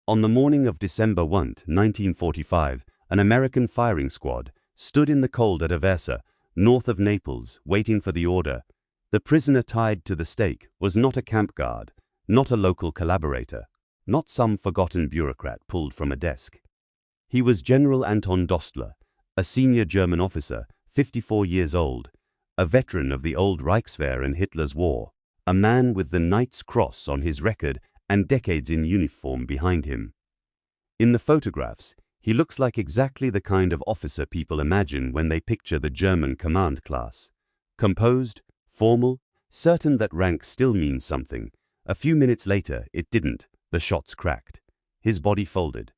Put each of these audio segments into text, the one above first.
On the morning of December 1, 1945, an American firing squad stood in the cold at Aversa, north of Naples, waiting for the order. The prisoner tied to the stake was not a camp guard, not a local collaborator, not some forgotten bureaucrat pulled from a desk. He was General Anton Dostler, a senior German officer, 54 years old, a veteran of the old Reichswehr and Hitler's war, a man with the Knight's Cross on his record and decades in uniform behind him. In the photographs, he looks like exactly the kind of officer people imagine when they picture the German command class. Composed, formal, certain that rank still means something. A few minutes later, it didn't. The shots cracked. His body folded.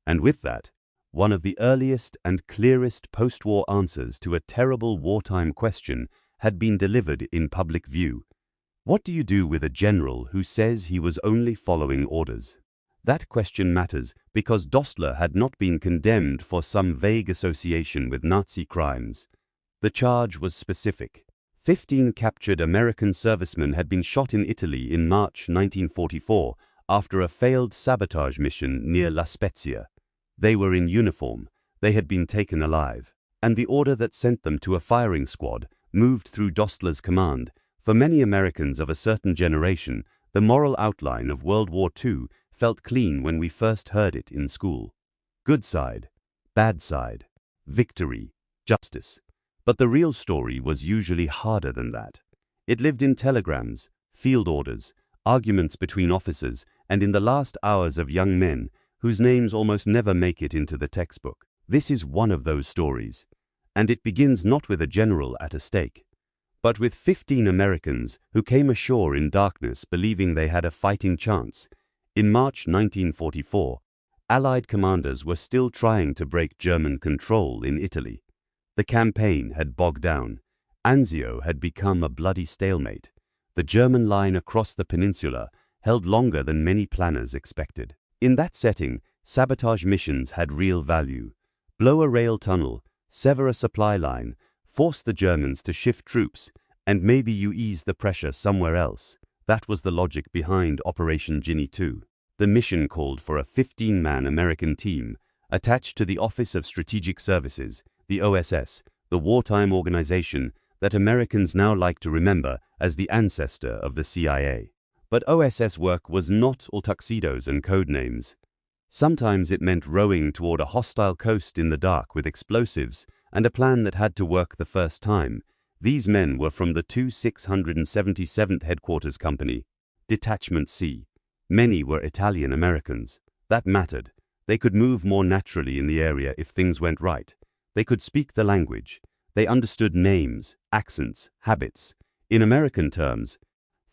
And with that, one of the earliest and clearest post-war answers to a terrible wartime question had been delivered in public view. What do you do with a general who says he was only following orders? That question matters because Dostler had not been condemned for some vague association with Nazi crimes. The charge was specific. 15 captured American servicemen had been shot in Italy in March 1944 after a failed sabotage mission near La Spezia. They were in uniform, they had been taken alive, and the order that sent them to a firing squad moved through Dostler's command. For many Americans of a certain generation, the moral outline of World War II felt clean when we first heard it in school. Good side, bad side, victory, justice. But the real story was usually harder than that. It lived in telegrams, field orders, arguments between officers, and in the last hours of young men whose names almost never make it into the textbook. This is one of those stories, and it begins not with a general at a stake, but with 15 Americans who came ashore in darkness believing they had a fighting chance. In March 1944, Allied commanders were still trying to break German control in Italy. The campaign had bogged down. Anzio had become a bloody stalemate. The German line across the peninsula held longer than many planners expected. In that setting, sabotage missions had real value. Blow a rail tunnel, sever a supply line, force the Germans to shift troops, and maybe you ease the pressure somewhere else. That was the logic behind Operation Ginny II. The mission called for a 15-man American team attached to the Office of Strategic Services, the OSS, the wartime organization that Americans now like to remember as the ancestor of the CIA. But OSS work was not all tuxedos and code names. Sometimes it meant rowing toward a hostile coast in the dark with explosives and a plan that had to work the first time. These men were from the 677th Headquarters Company, Detachment C. Many were Italian Americans. That mattered. They could move more naturally in the area if things went right. They could speak the language. They understood names, accents, habits. In American terms,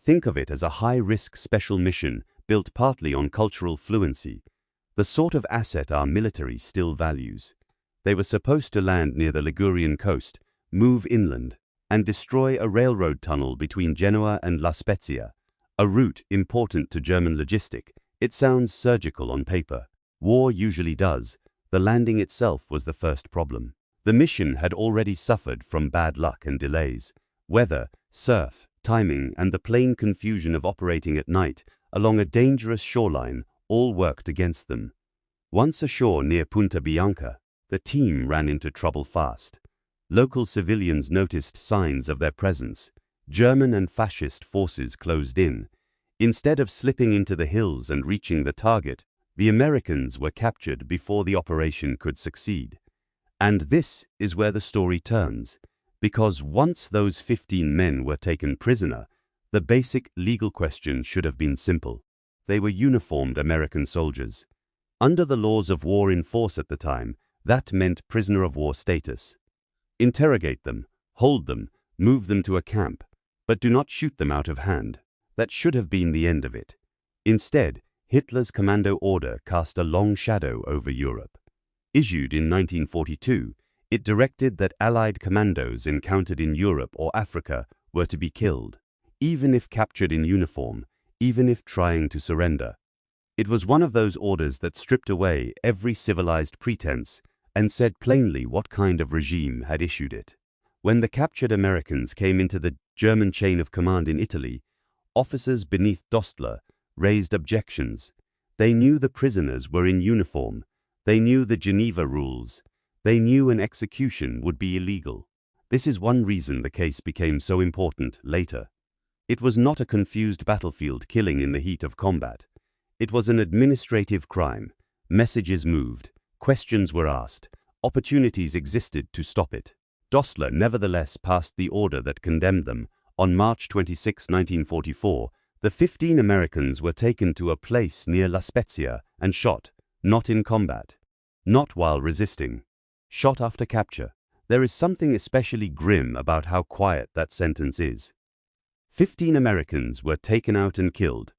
think of it as a high-risk special mission built partly on cultural fluency, the sort of asset our military still values. They were supposed to land near the Ligurian coast, move inland, and destroy a railroad tunnel between Genoa and La Spezia, a route important to German logistic. It sounds surgical on paper. War usually does. The landing itself was the first problem. The mission had already suffered from bad luck and delays. Weather, surf, timing, and the plain confusion of operating at night along a dangerous shoreline all worked against them. Once ashore near Punta Bianca, the team ran into trouble fast. Local civilians noticed signs of their presence. German and fascist forces closed in. Instead of slipping into the hills and reaching the target, the Americans were captured before the operation could succeed. And this is where the story turns, because once those 15 men were taken prisoner, the basic legal question should have been simple. They were uniformed American soldiers. Under the laws of war in force at the time, that meant prisoner of war status. Interrogate them, hold them, move them to a camp, but do not shoot them out of hand. That should have been the end of it. Instead, Hitler's commando order cast a long shadow over Europe. Issued in 1942, it directed that Allied commandos encountered in Europe or Africa were to be killed, even if captured in uniform, even if trying to surrender. It was one of those orders that stripped away every civilized pretense and said plainly what kind of regime had issued it. When the captured Americans came into the German chain of command in Italy, officers beneath Dostler raised objections. They knew the prisoners were in uniform. They knew the Geneva rules. They knew an execution would be illegal. This is one reason the case became so important later. It was not a confused battlefield killing in the heat of combat. It was an administrative crime. Messages moved. Questions were asked. Opportunities existed to stop it. Dostler nevertheless passed the order that condemned them. On March 26, 1944, the 15 Americans were taken to a place near La Spezia and shot, not in combat, not while resisting, shot after capture. There is something especially grim about how quiet that sentence is. 15 Americans were taken out and killed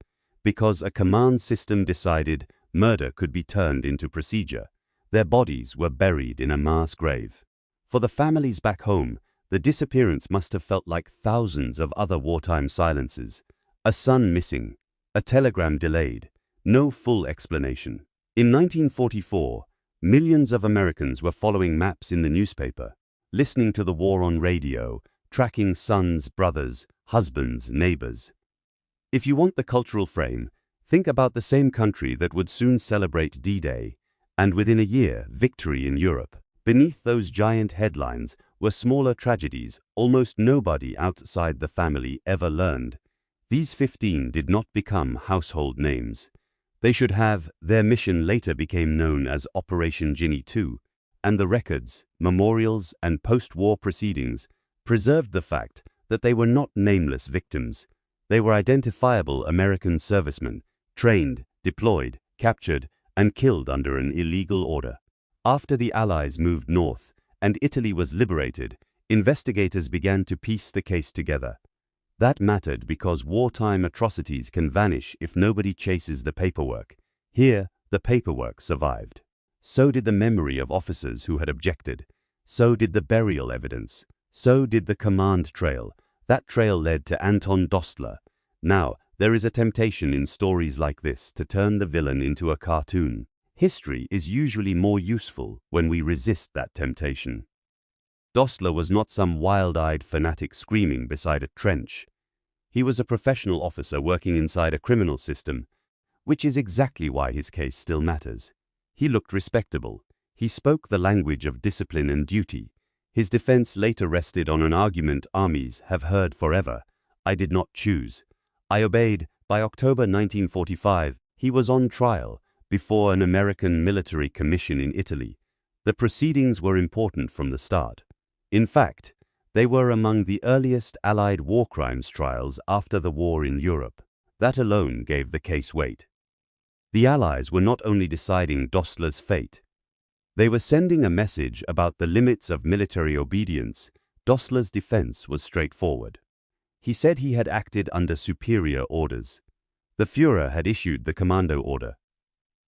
because a command system decided murder could be turned into procedure. Their bodies were buried in a mass grave. For the families back home, the disappearance must have felt like thousands of other wartime silences. A son missing, a telegram delayed, no full explanation. In 1944, millions of Americans were following maps in the newspaper, listening to the war on radio, tracking sons, brothers, husbands, neighbors. If you want the cultural frame, think about the same country that would soon celebrate D-Day, and within a year, victory in Europe. Beneath those giant headlines were smaller tragedies almost nobody outside the family ever learned. These 15 did not become household names. They should have. Their mission later became known as Operation Ginny II, and the records, memorials, and post-war proceedings preserved the fact that they were not nameless victims. They were identifiable American servicemen, trained, deployed, captured, and killed under an illegal order. After the Allies moved north and Italy was liberated, investigators began to piece the case together. That mattered because wartime atrocities can vanish if nobody chases the paperwork. Here, the paperwork survived. So did the memory of officers who had objected. So did the burial evidence. So did the command trail. That trail led to Anton Dostler. Now, there is a temptation in stories like this to turn the villain into a cartoon. History is usually more useful when we resist that temptation. Dostler was not some wild-eyed fanatic screaming beside a trench. He was a professional officer working inside a criminal system, which is exactly why his case still matters. He looked respectable. He spoke the language of discipline and duty. His defense later rested on an argument armies have heard forever. I did not choose. I obeyed. By October 1945, he was on trial before an American military commission in Italy. The proceedings were important from the start. In fact, they were among the earliest Allied war crimes trials after the war in Europe. That alone gave the case weight. The Allies were not only deciding Dostler's fate, they were sending a message about the limits of military obedience. Dostler's defense was straightforward. He said he had acted under superior orders. The Führer had issued the commando order.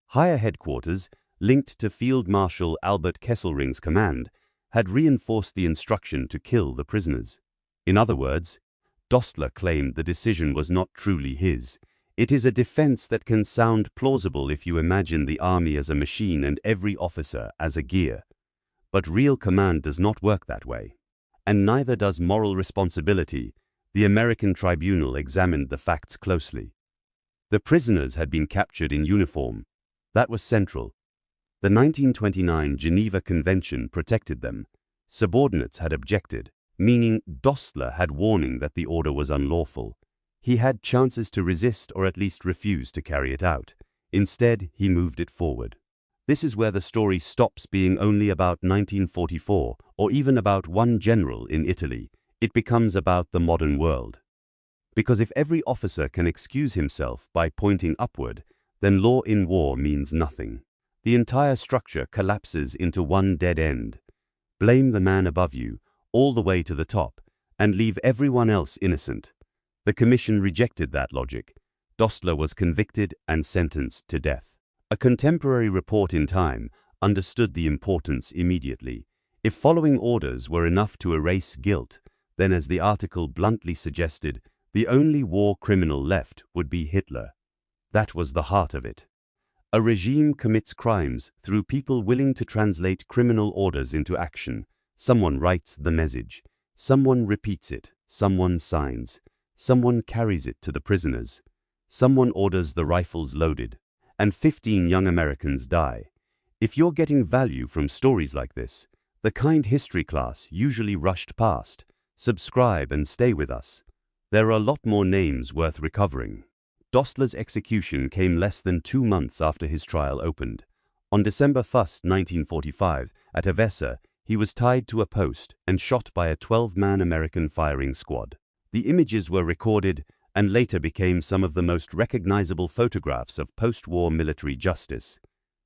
Higher headquarters, linked to Field Marshal Albert Kesselring's command, had reinforced the instruction to kill the prisoners. In other words, Dostler claimed the decision was not truly his. It is a defense that can sound plausible if you imagine the army as a machine and every officer as a gear. But real command does not work that way. And neither does moral responsibility. The American tribunal examined the facts closely. The prisoners had been captured in uniform. That was central. The 1929 Geneva Convention protected them. Subordinates had objected, meaning Dostler had warning that the order was unlawful. He had chances to resist or at least refuse to carry it out. Instead, he moved it forward. This is where the story stops being only about 1944 or even about one general in Italy. It becomes about the modern world. Because if every officer can excuse himself by pointing upward, then law in war means nothing. The entire structure collapses into one dead end. Blame the man above you, all the way to the top, and leave everyone else innocent. The commission rejected that logic. Dostler was convicted and sentenced to death. A contemporary report in Time understood the importance immediately. If following orders were enough to erase guilt, then as the article bluntly suggested, the only war criminal left would be Hitler. That was the heart of it. A regime commits crimes through people willing to translate criminal orders into action. Someone writes the message. Someone repeats it. Someone signs. Someone carries it to the prisoners. Someone orders the rifles loaded. and 15 young Americans die. If you're getting value from stories like this, the kind history class usually rushed past, subscribe and stay with us. There are a lot more names worth recovering. Dostler's execution came less than 2 months after his trial opened. On December 1, 1945, at Aversa, he was tied to a post and shot by a 12-man American firing squad. The images were recorded and later became some of the most recognizable photographs of post-war military justice.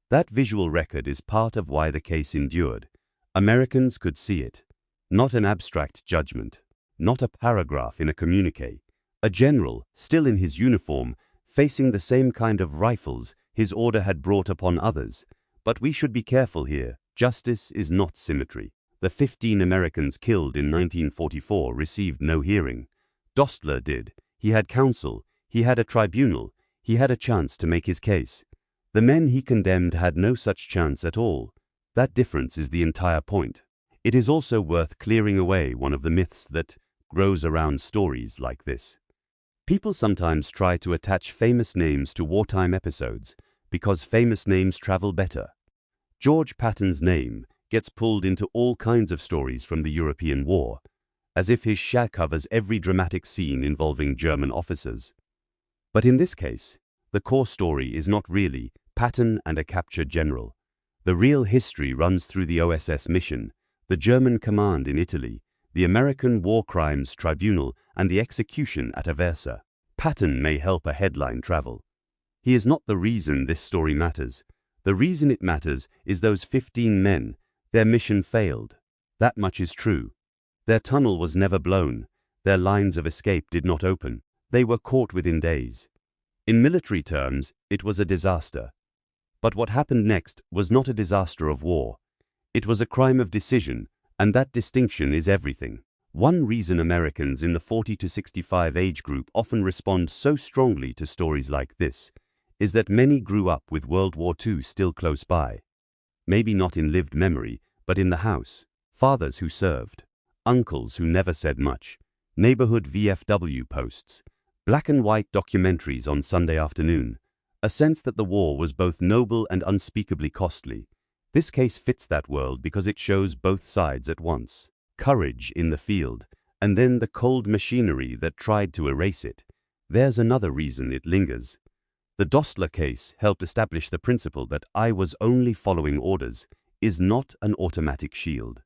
That visual record is part of why the case endured. Americans could see it. Not an abstract judgment, not a paragraph in a communique. A general, still in his uniform, facing the same kind of rifles his order had brought upon others. But we should be careful here. Justice is not symmetry. The 15 Americans killed in 1944 received no hearing. Dostler did. He had counsel, he had a tribunal, he had a chance to make his case. The men he condemned had no such chance at all. That difference is the entire point. It is also worth clearing away one of the myths that grows around stories like this. People sometimes try to attach famous names to wartime episodes because famous names travel better. George Patton's name gets pulled into all kinds of stories from the European War, as if his shag covers every dramatic scene involving German officers. But in this case, the core story is not really Patton and a captured general. The real history runs through the OSS mission, the German command in Italy, the American War Crimes Tribunal, and the execution at Aversa. Patton may help a headline travel. He is not the reason this story matters. The reason it matters is those 15 men. Their mission failed. That much is true. Their tunnel was never blown. Their lines of escape did not open. They were caught within days. In military terms, it was a disaster. But what happened next was not a disaster of war. It was a crime of decision, and that distinction is everything. One reason Americans in the 40 to 65 age group often respond so strongly to stories like this is that many grew up with World War II still close by. Maybe not in lived memory, but in the house. Fathers who served, uncles who never said much, neighborhood VFW posts, black and white documentaries on Sunday afternoon, a sense that the war was both noble and unspeakably costly. This case fits that world because it shows both sides at once. Courage in the field, and then the cold machinery that tried to erase it. There's another reason it lingers. The Dostler case helped establish the principle that I was only following orders is not an automatic shield.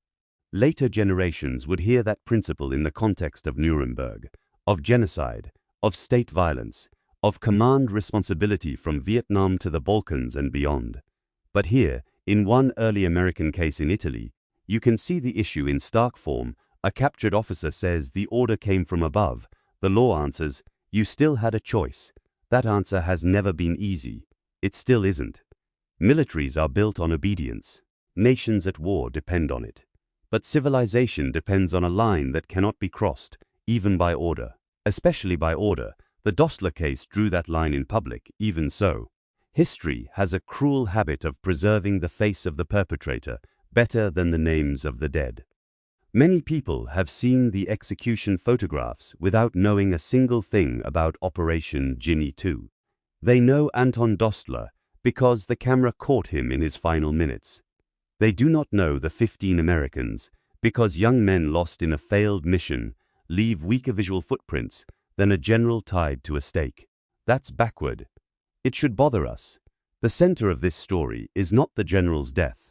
Later generations would hear that principle in the context of Nuremberg, of genocide, of state violence, of command responsibility from Vietnam to the Balkans and beyond. But here, in one early American case in Italy, you can see the issue in stark form. A captured officer says the order came from above. The law answers, you still had a choice. That answer has never been easy. It still isn't. Militaries are built on obedience. Nations at war depend on it. But civilization depends on a line that cannot be crossed, even by order. Especially by order. The Dostler case drew that line in public. Even so, history has a cruel habit of preserving the face of the perpetrator better than the names of the dead. Many people have seen the execution photographs without knowing a single thing about Operation Ginny II. They know Anton Dostler because the camera caught him in his final minutes. They do not know the 15 Americans because young men lost in a failed mission leave weaker visual footprints than a general tied to a stake. That's backward. It should bother us. The center of this story is not the general's death.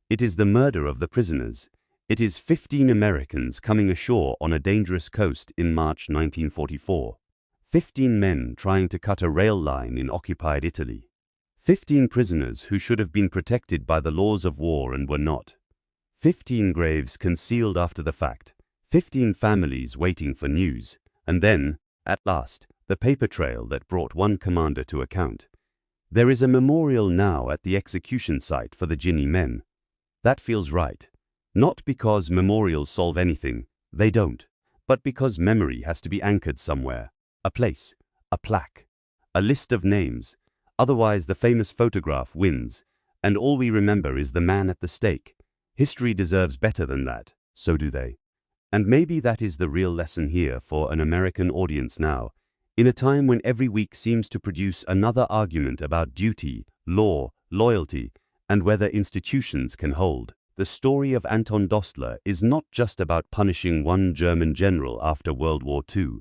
It is the murder of the prisoners. It is 15 Americans coming ashore on a dangerous coast in March 1944. 15 men trying to cut a rail line in occupied Italy. 15 prisoners who should have been protected by the laws of war and were not. 15 graves concealed after the fact. 15 families waiting for news. And then, at last, the paper trail that brought one commander to account. There is a memorial now at the execution site for the Ginny men. That feels right. Not because memorials solve anything, they don't, but because memory has to be anchored somewhere. A place, a plaque, a list of names. Otherwise the famous photograph wins, and all we remember is the man at the stake. History deserves better than that, so do they. And maybe that is the real lesson here for an American audience now. In a time when every week seems to produce another argument about duty, law, loyalty, and whether institutions can hold, the story of Anton Dostler is not just about punishing one German general after World War II.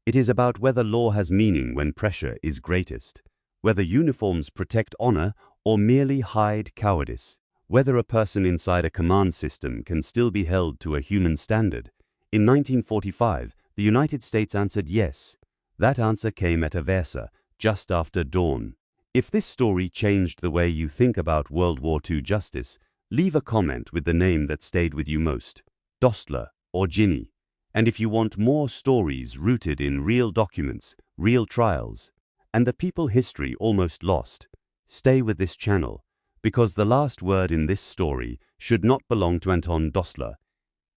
It is about whether law has meaning when pressure is greatest, whether uniforms protect honor or merely hide cowardice, whether a person inside a command system can still be held to a human standard. In 1945, the United States answered yes. That answer came at Aversa, just after dawn. If this story changed the way you think about World War II justice, leave a comment with the name that stayed with you most, Dostler or Ginny. And if you want more stories rooted in real documents, real trials, and the people history almost lost, stay with this channel, because the last word in this story should not belong to Anton Dostler.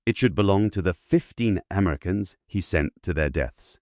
It should belong to the 15 Americans he sent to their deaths.